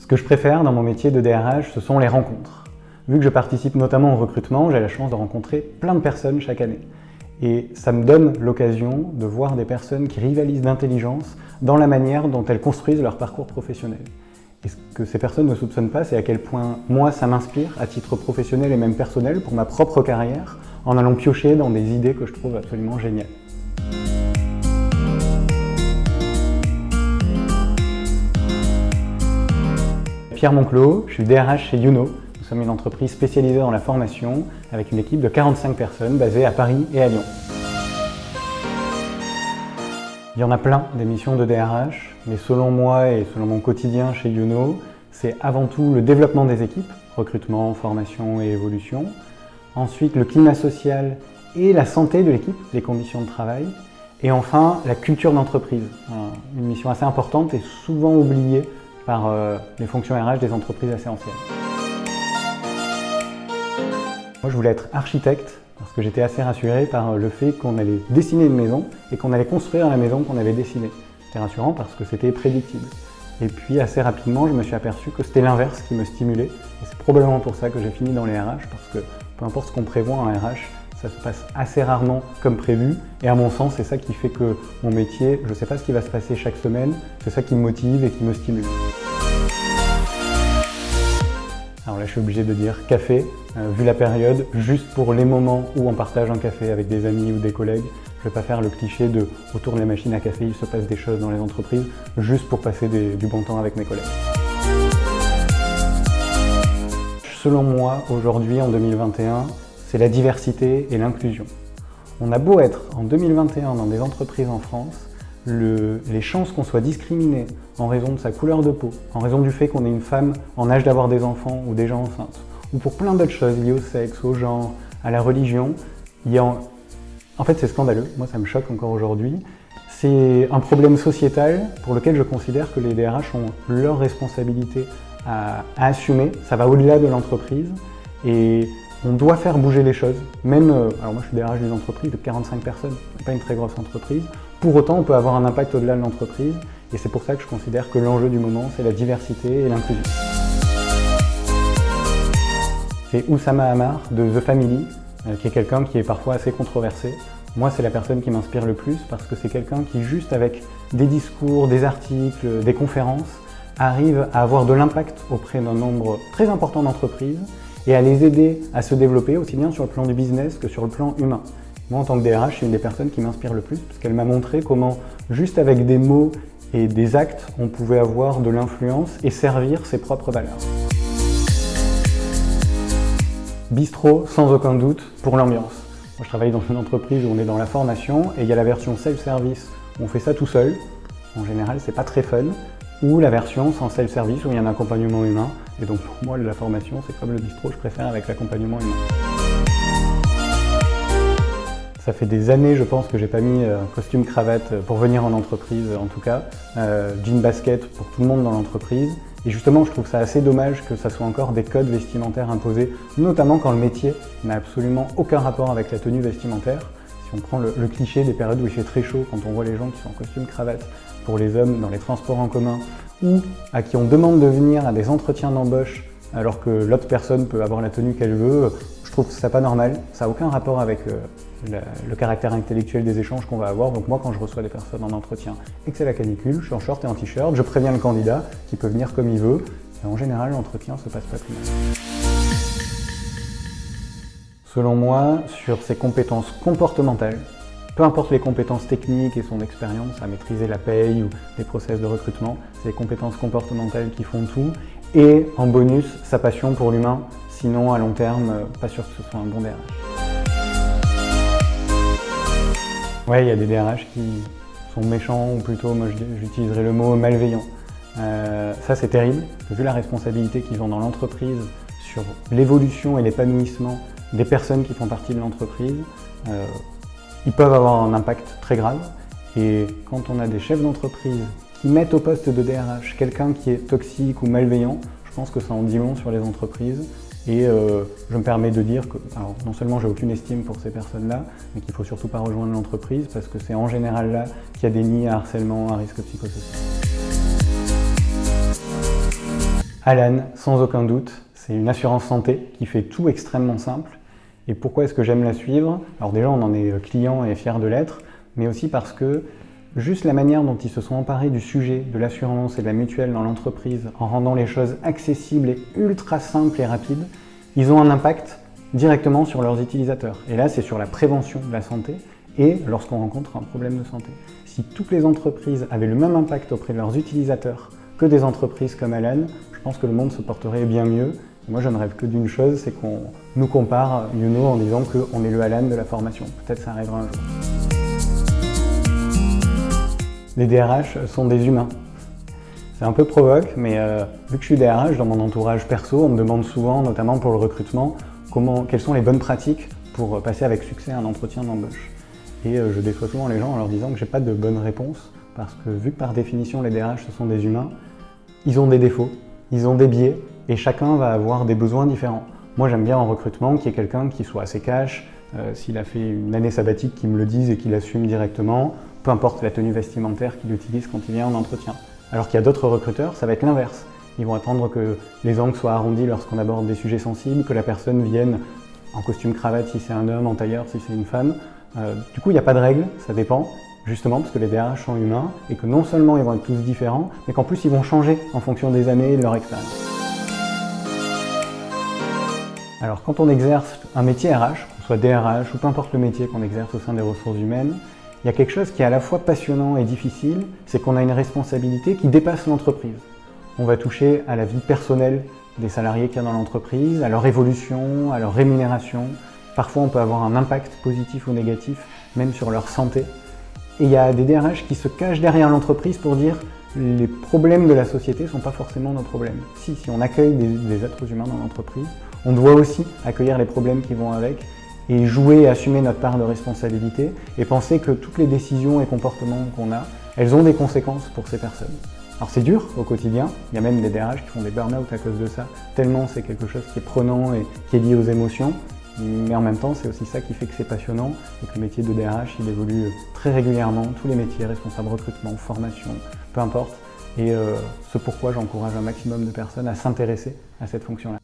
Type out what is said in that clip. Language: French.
Ce que je préfère dans mon métier de DRH, ce sont les rencontres. Vu que je participe notamment au recrutement, j'ai la chance de rencontrer plein de personnes chaque année. Et ça me donne l'occasion de voir des personnes qui rivalisent d'intelligence dans la manière dont elles construisent leur parcours professionnel. Et ce que ces personnes ne soupçonnent pas, c'est à quel point moi ça m'inspire à titre professionnel et même personnel pour ma propre carrière, en allant piocher dans des idées que je trouve absolument géniales. Pierre Monclos, je suis DRH chez Youno. Nous sommes une entreprise spécialisée dans la formation avec une équipe de 45 personnes basée à Paris et à Lyon. Il y en a plein des missions de DRH, mais selon moi et selon mon quotidien chez Youno, c'est avant tout le développement des équipes, recrutement, formation et évolution. Ensuite, le climat social et la santé de l'équipe, les conditions de travail. Et enfin, la culture d'entreprise, une mission assez importante et souvent oubliée par les fonctions RH des entreprises assez anciennes. Moi, je voulais être architecte parce que j'étais assez rassuré par le fait qu'on allait dessiner une maison et qu'on allait construire la maison qu'on avait dessinée. C'était rassurant parce que c'était prédictible. Et puis assez rapidement, je me suis aperçu que c'était l'inverse qui me stimulait. Et c'est probablement pour ça que j'ai fini dans les RH, parce que peu importe ce qu'on prévoit en RH, ça se passe assez rarement comme prévu. Et à mon sens, c'est ça qui fait que mon métier, je ne sais pas ce qui va se passer chaque semaine, c'est ça qui me motive et qui me stimule. Alors là, je suis obligé de dire café, vu la période, juste pour les moments où on partage un café avec des amis ou des collègues. Je ne vais pas faire le cliché de autour de la machine à café, il se passe des choses dans les entreprises, juste pour passer du bon temps avec mes collègues. Selon moi, aujourd'hui, en 2021, c'est la diversité et l'inclusion. On a beau être en 2021 dans des entreprises en France, les chances qu'on soit discriminé en raison de sa couleur de peau, en raison du fait qu'on est une femme en âge d'avoir des enfants ou déjà enceinte, ou pour plein d'autres choses liées au sexe, au genre, à la religion, en fait, c'est scandaleux, moi ça me choque encore aujourd'hui. C'est un problème sociétal pour lequel je considère que les DRH ont leur responsabilité à assumer. Ça va au-delà de l'entreprise et on doit faire bouger les choses. Même, alors moi je suis DRH d'une entreprise de 45 personnes, pas une très grosse entreprise. Pour autant, on peut avoir un impact au-delà de l'entreprise et c'est pour ça que je considère que l'enjeu du moment, c'est la diversité et l'inclusion. C'est Oussama Ammar de The Family, qui est quelqu'un qui est parfois assez controversé. Moi, c'est la personne qui m'inspire le plus parce que c'est quelqu'un qui, juste avec des discours, des articles, des conférences, arrive à avoir de l'impact auprès d'un nombre très important d'entreprises et à les aider à se développer aussi bien sur le plan du business que sur le plan humain. Moi, en tant que DRH, c'est une des personnes qui m'inspire le plus parce qu'elle m'a montré comment, juste avec des mots et des actes, on pouvait avoir de l'influence et servir ses propres valeurs. Bistrot, sans aucun doute, pour l'ambiance. Moi, je travaille dans une entreprise où on est dans la formation et il y a la version self-service où on fait ça tout seul. En général, c'est pas très fun. Ou la version sans self-service où il y a un accompagnement humain. Et donc pour moi, la formation, c'est comme le bistrot, je préfère avec l'accompagnement humain. Ça fait des années, je pense, que j'ai pas mis costume cravate pour venir en entreprise, en tout cas. Jean basket pour tout le monde dans l'entreprise. Et justement, je trouve ça assez dommage que ça soit encore des codes vestimentaires imposés, notamment quand le métier n'a absolument aucun rapport avec la tenue vestimentaire. Si on prend le cliché des périodes où il fait très chaud, quand on voit les gens qui sont en costume cravate pour les hommes dans les transports en commun, ou à qui on demande de venir à des entretiens d'embauche alors que l'autre personne peut avoir la tenue qu'elle veut, je trouve ça pas normal. Ça n'a aucun rapport avec le caractère intellectuel des échanges qu'on va avoir. Donc moi, quand je reçois des personnes en entretien et que c'est la canicule, je suis en short et en t-shirt, je préviens le candidat qui peut venir comme il veut. Et en général, l'entretien se passe pas plus mal. Selon moi, sur ses compétences comportementales, peu importe les compétences techniques et son expérience à maîtriser la paye ou les process de recrutement, c'est les compétences comportementales qui font tout. Et en bonus, sa passion pour l'humain, sinon à long terme, pas sûr que ce soit un bon DRH. Ouais, il y a des DRH qui sont méchants, ou plutôt, moi j'utiliserais le mot malveillant. Ça c'est terrible, parce que vu la responsabilité qu'ils ont dans l'entreprise sur l'évolution et l'épanouissement des personnes qui font partie de l'entreprise, ils peuvent avoir un impact très grave. Et quand on a des chefs d'entreprise qui mettent au poste de DRH quelqu'un qui est toxique ou malveillant, je pense que ça en dit long sur les entreprises. Et je me permets de dire que, alors, non seulement j'ai aucune estime pour ces personnes-là, mais qu'il ne faut surtout pas rejoindre l'entreprise parce que c'est en général là qu'il y a des nids à harcèlement, à risque psychosocial. Alan, sans aucun doute, c'est une assurance santé qui fait tout extrêmement simple. Et pourquoi est-ce que j'aime la suivre? Alors déjà, on en est client et fier de l'être, mais aussi parce que juste la manière dont ils se sont emparés du sujet de l'assurance et de la mutuelle dans l'entreprise, en rendant les choses accessibles et ultra simples et rapides, ils ont un impact directement sur leurs utilisateurs. Et là, c'est sur la prévention de la santé et lorsqu'on rencontre un problème de santé. Si toutes les entreprises avaient le même impact auprès de leurs utilisateurs que des entreprises comme Alan, je pense que le monde se porterait bien mieux. Moi, je ne rêve que d'une chose, c'est qu'on nous compare, Youno, en disant qu'on est le Alan de la formation. Peut-être ça arrivera un jour. Les DRH sont des humains. C'est un peu provoque, mais vu que je suis DRH, dans mon entourage perso, on me demande souvent, notamment pour le recrutement, quelles sont les bonnes pratiques pour passer avec succès un entretien d'embauche. Et je déçois souvent les gens en leur disant que j'ai pas de bonne réponse, parce que vu que par définition les DRH ce sont des humains, ils ont des défauts, ils ont des biais, et chacun va avoir des besoins différents. Moi j'aime bien en recrutement qu'il y ait quelqu'un qui soit assez cash, s'il a fait une année sabbatique, qu'il me le dise et qu'il assume directement, peu importe la tenue vestimentaire qu'il utilise quand il vient en entretien. Alors qu'il y a d'autres recruteurs, ça va être l'inverse. Ils vont attendre que les angles soient arrondis lorsqu'on aborde des sujets sensibles, que la personne vienne en costume cravate si c'est un homme, en tailleur si c'est une femme. Du coup, il n'y a pas de règle, ça dépend, justement parce que les DRH sont humains et que non seulement ils vont être tous différents, mais qu'en plus ils vont changer en fonction des années et de leur expérience. Alors quand on exerce un métier RH, qu'on soit DRH ou peu importe le métier qu'on exerce au sein des ressources humaines, il y a quelque chose qui est à la fois passionnant et difficile, c'est qu'on a une responsabilité qui dépasse l'entreprise. On va toucher à la vie personnelle des salariés qu'il y a dans l'entreprise, à leur évolution, à leur rémunération. Parfois, on peut avoir un impact positif ou négatif, même sur leur santé. Et il y a des DRH qui se cachent derrière l'entreprise pour dire les problèmes de la société ne sont pas forcément nos problèmes. Si on accueille des êtres humains dans l'entreprise, on doit aussi accueillir les problèmes qui vont avec et jouer et assumer notre part de responsabilité et penser que toutes les décisions et comportements qu'on a, elles ont des conséquences pour ces personnes. Alors c'est dur au quotidien, il y a même des DRH qui font des burn-out à cause de ça, tellement c'est quelque chose qui est prenant et qui est lié aux émotions, mais en même temps c'est aussi ça qui fait que c'est passionnant et que le métier de DRH il évolue très régulièrement, tous les métiers, responsable recrutement, formation, peu importe, et c'est pourquoi j'encourage un maximum de personnes à s'intéresser à cette fonction-là.